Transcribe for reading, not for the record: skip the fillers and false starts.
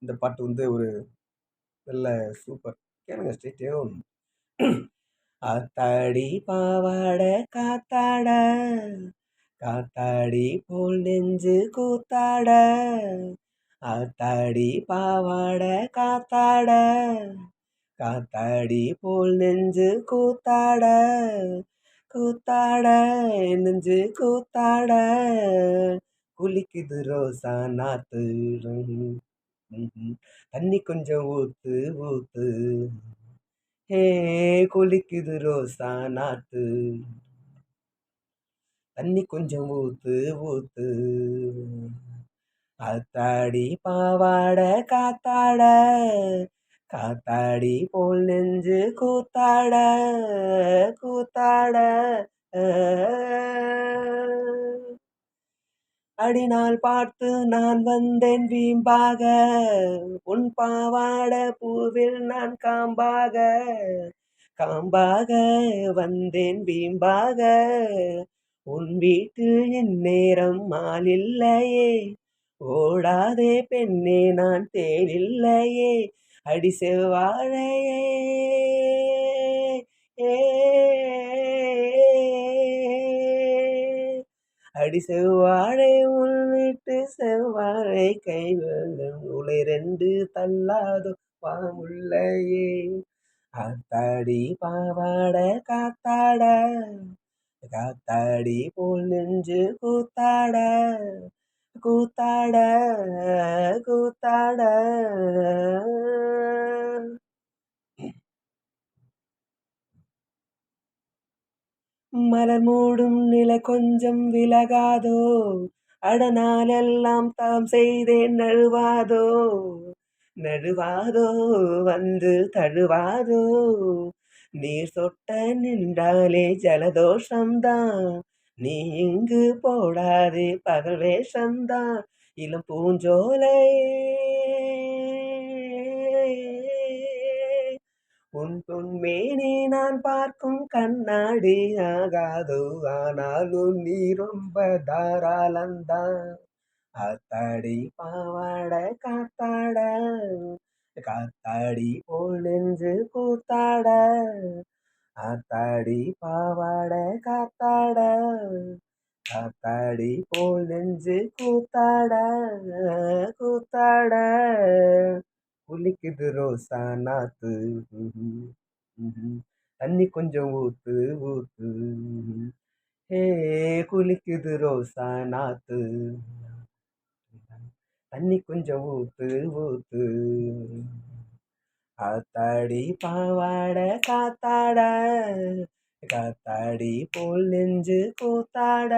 இந்த பாட்டு வந்து ஒரு நல்ல சூப்பர். கேளுங்க ஸ்டே டியூன். ஆத்தாடி பாவாட காத்தாட, காத்தாடி போல் நெஞ்சு கூத்தாட. ஆத்தாடி பாவாட காத்தாட, காத்தாடி போல் நெஞ்சு கூத்தாட. கூத்தாட நெஞ்சு கூத்தாட, குளிக்குது ரோசா நாத்து. ம்ஹும். தண்ணி கொஞ்சம் ஊத்து ஊத்து, ஹே குளிக்குது ரோசா நாத்து. தண்ணி கொஞ்சம் ஊத்து ஊத்து. ஆத்தாடி பாவாட காத்தாட, காத்தாடி போல் நெஞ்சு கூத்தாட. கூத்தாட அடிநாள் பார்த்து நான் வந்தேன் வீம்பாக, உன் பாவாட பூவில் நான் காம்பாக. காம்பாக வந்தேன் வீம்பாக, உன் வீட்டில் என் நேரம் மாலில்லையே. ஓடாதே பெண்ணே நான் தேனில்லையே, அடி செவ்வாழையே. அடி செவ்வாழை உள் வீட்டு செவ்வாழை கைவல்லம் உலை ரெண்டு தள்ளாதோ பாமுல்லையே. ஆத்தாடி பாவாட காத்தாட, காத்தாடி போல் நெஞ்சு கூத்தாட. கூத்தாட கூத்தாட. மலர் மூடும் நிலை கொஞ்சம் விலகாதோ, அடனாலெல்லாம் தாம் செய்தேன் நழுவாதோ. நழுவாதோ வந்து தழுவாதோ, நீர் சொட்ட நின்றாலே ஜலதோஷம்தான். நீ இங்கு போடாதே பகல் வேஷம்தான், இளம் பூஞ்சோலையே. உன் பொன்மேனி நான் பார்க்கும் கண்ணாடி ஆகாதோ, ஆனாலும் நீ ரொம்ப தாராளந்தான். ஆத்தாடி பாவாட காத்தாட, காத்தாடி போல் நெஞ்சு கூத்தாட. ஆத்தாடி பாவாட காத்தாட, காத்தாடி போல் நெஞ்சு கூத்தாட. கூத்தாட குளிக்குது ரோசா நாத்து. ம்ஹும். ம்ஹும். தண்ணி கொஞ்சம் ஊத்து ஊத்து, ஹே குளிக்குது ரோசா நாத்து. தண்ணி கொஞ்சம் ஊத்து ஊத்து. ஆத்தாடி பாவாட காத்தாட, காத்தாடி போல் நெஞ்சு கூத்தாட.